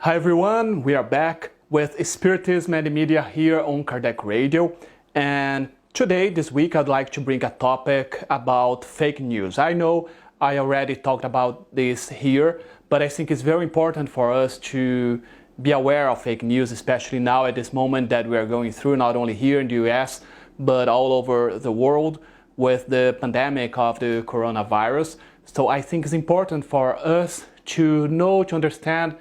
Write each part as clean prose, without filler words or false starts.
Hi everyone, we are back with Spiritism and the Media here on Kardec Radio, and today, this week, I'd like to bring a topic about fake news. I know I already talked about this here, but I think it's very important for us to be aware of fake news, especially now at this moment that we are going through, not only here in the US, but all over the world with the pandemic of the coronavirus. So I think it's important for us to know, to understand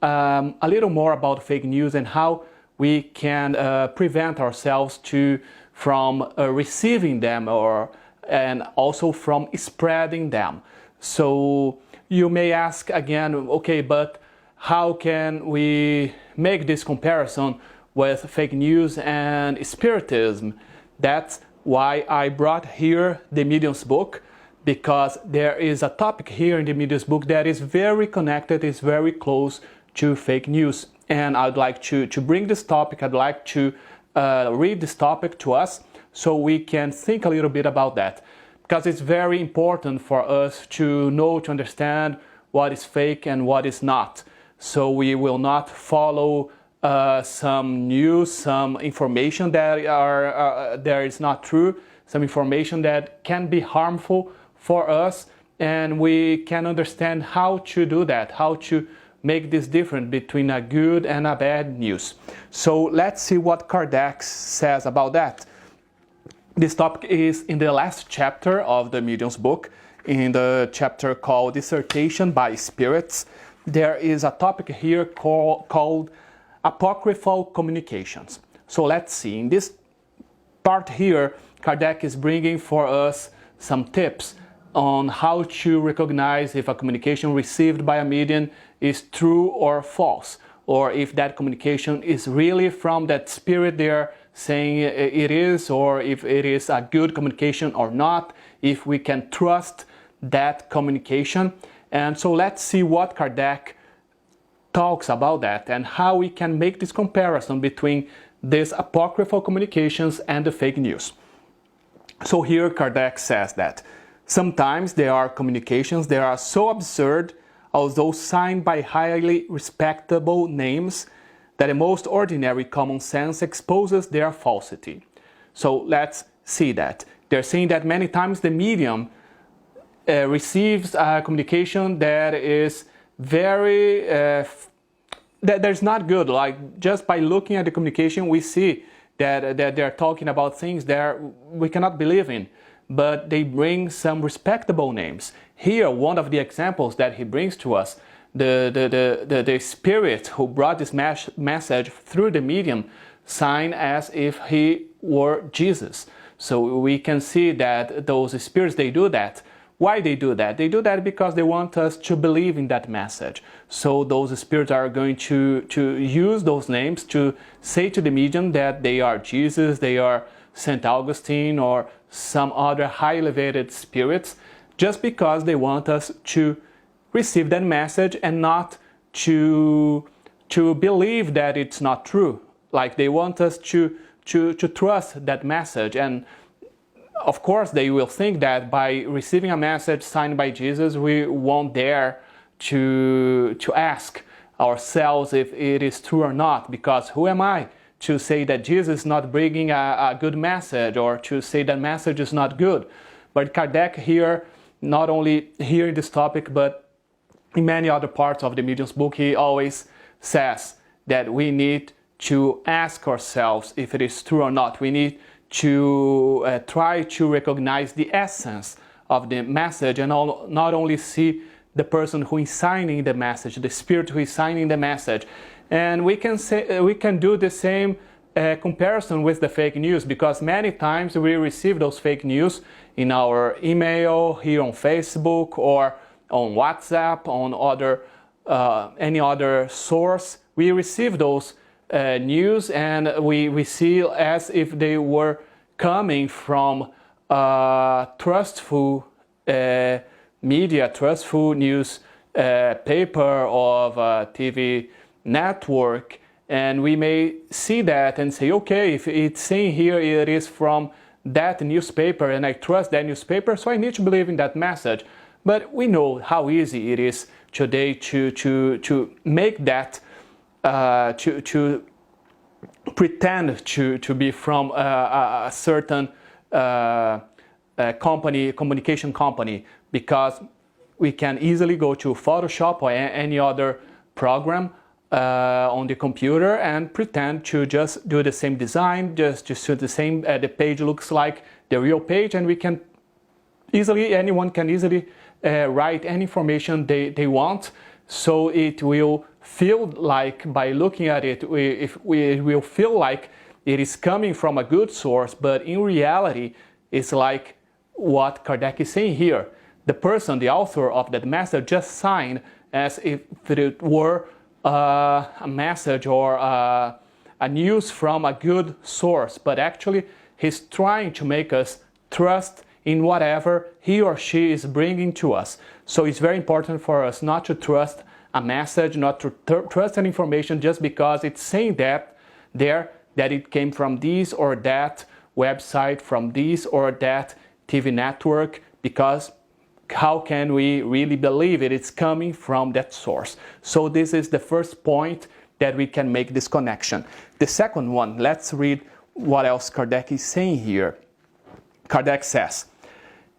a little more about fake news and how we can prevent ourselves from receiving them and also from spreading them. So you may ask again, okay, but how can we make this comparison with fake news and Spiritism? That's why I brought here the Medium's book, because there is a topic here in the Medium's book that is very connected, is very close to fake news. And I'd like to bring this topic, I'd like to read this topic to us so we can think a little bit about that. Because it's very important for us to know, to understand what is fake and what is not. So we will not follow some news, some information that is not true, some information that can be harmful for us, and we can understand how to do that, how to make this difference between a good and a bad news. So let's see what Kardec says about that. This topic is in the last chapter of the Medium's book, in the chapter called Dissertation by Spirits. There is a topic here called Apocryphal Communications. So let's see, in this part here, Kardec is bringing for us some tips on how to recognize if a communication received by a medium is true or false, or if that communication is really from that spirit they're saying it is, or if it is a good communication or not, if we can trust that communication. And so let's see what Kardec talks about that and how we can make this comparison between these apocryphal communications and the fake news. So here Kardec says that sometimes there are communications that are so absurd, although signed by highly respectable names, that the most ordinary common sense exposes their falsity. So let's see that. They're saying that many times the medium receives a communication that is very, that's not good. Like just by looking at the communication, we see that they're talking about things that we cannot believe in, but they bring some respectable names. Here, one of the examples that he brings to us, the spirit who brought this message through the medium signed as if he were Jesus. So we can see that those spirits, they do that. Why they do that? They do that because they want us to believe in that message. So those spirits are going to use those names to say to the medium that they are Jesus, they are St. Augustine, or some other high elevated spirits, just because they want us to receive that message and not to believe that it's not true. Like they want us to trust that message. And of course they will think that by receiving a message signed by Jesus, we won't dare to ask ourselves if it is true or not, because who am I to say that Jesus is not bringing a good message, or to say that message is not good? But Kardec here, not only here in this topic, but in many other parts of the Medium's book, he always says that we need to ask ourselves if it is true or not. We need to try to recognize the essence of the message and not only see the person who is signing the message, the spirit who is signing the message. And we can do the same comparison with the fake news, because many times we receive those fake news in our email, here on Facebook, or on WhatsApp, on any other source. We receive those news and we see as if they were coming from trustful media, trustful news paper of a TV network, and we may see that and say, okay, if it's saying here it is from that newspaper and I trust that newspaper, so I need to believe in that message. But we know how easy it is today to make that to pretend to be from a certain communication company, because we can easily go to Photoshop or any other program on the computer and pretend to just do the same design, just do the same, the page looks like the real page, and we can easily, anyone can easily write any information they want. So it will feel like, by looking at it, we will feel like it is coming from a good source, but in reality, it's like what Kardec is saying here. The person, the author of that message, just signed as if it were a message or a news from a good source, but actually he's trying to make us trust in whatever he or she is bringing to us. So it's very important for us not to trust a message, not to trust an information just because it's saying that it came from this or that website, from this or that TV network, because how can we really believe it's coming from that source? So this is the first point that we can make this connection. The second one, let's read what else Kardec is saying here. Kardec says,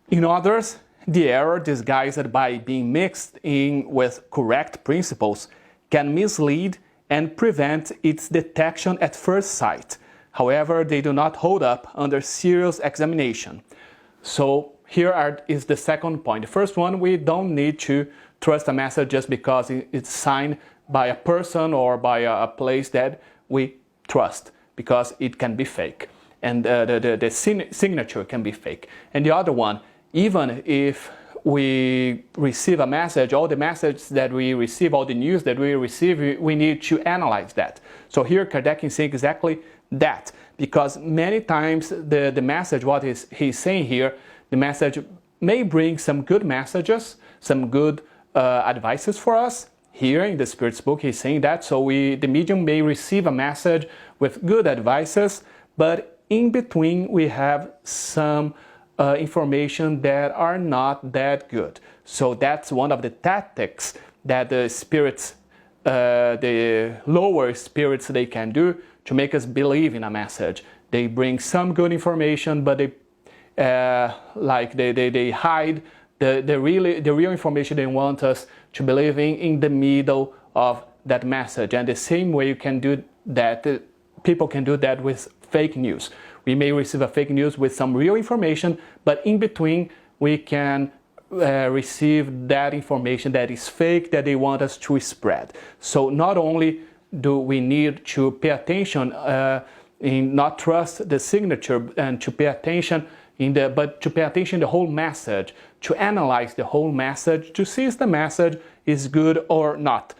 in others, the error disguised by being mixed in with correct principles can mislead and prevent its detection at first sight. However, they do not hold up under serious examination. So here is the second point. The first one, we don't need to trust a message just because it's signed by a person or by a place that we trust, because it can be fake. And the signature can be fake. And the other one, even if we receive a message, all the messages that we receive, all the news that we receive, we need to analyze that. So here Kardec is saying exactly that, because many times the message, what he's saying here, the message may bring some good messages, some good advices for us. Here in the Spirit's book, he's saying that. So the medium may receive a message with good advices, but in between we have some information that are not that good. So that's one of the tactics that the spirits, the lower spirits, they can do to make us believe in a message. They bring some good information, but they hide the real information they want us to believe in the middle of that message. And the same way you can do that, people can do that with fake news. We may receive a fake news with some real information, but in between we can receive that information that is fake, that they want us to spread. So not only do we need to pay attention in not trust the signature and to pay attention but to pay attention the whole message, to analyze the whole message, to see if the message is good or not.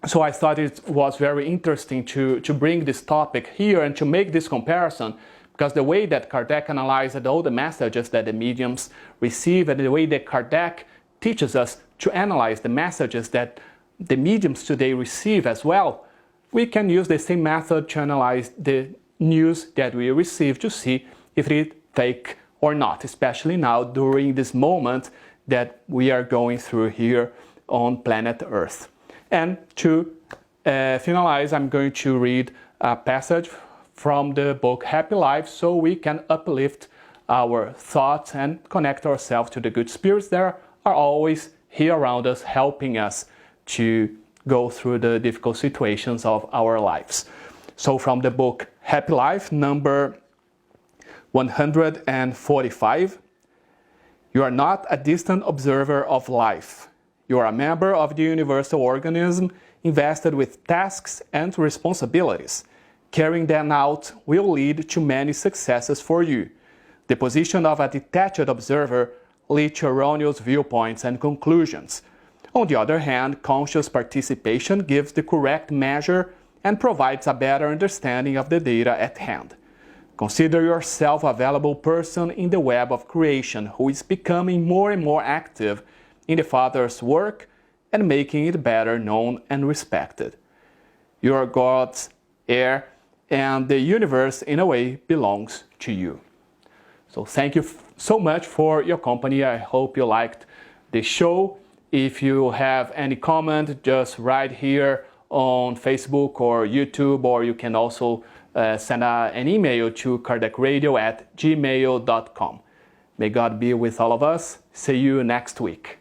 So I thought it was very interesting to bring this topic here and to make this comparison, because the way that Kardec analyzed all the messages that the mediums receive, and the way that Kardec teaches us to analyze the messages that the mediums today receive as well, we can use the same method to analyze the news that we receive to see if it is fake or not, especially now during this moment that we are going through here on planet Earth. And to finalize, I'm going to read a passage from the book Happy Life, so we can uplift our thoughts and connect ourselves to the good spirits that are always here around us, helping us to go through the difficult situations of our lives. So from the book Happy Life, number 145, you are not a distant observer of life. You are a member of the universal organism invested with tasks and responsibilities. Carrying them out will lead to many successes for you. The position of a detached observer leads to erroneous viewpoints and conclusions. On the other hand, conscious participation gives the correct measure and provides a better understanding of the data at hand. Consider yourself a valuable person in the web of creation who is becoming more and more active in the Father's work and making it better known and respected. You are God's heir, and the universe, in a way, belongs to you. So thank you so much for your company. I hope you liked the show. If you have any comment, just write here on Facebook or YouTube, or you can also send an email to kardecradio@gmail.com. May God be with all of us. See you next week.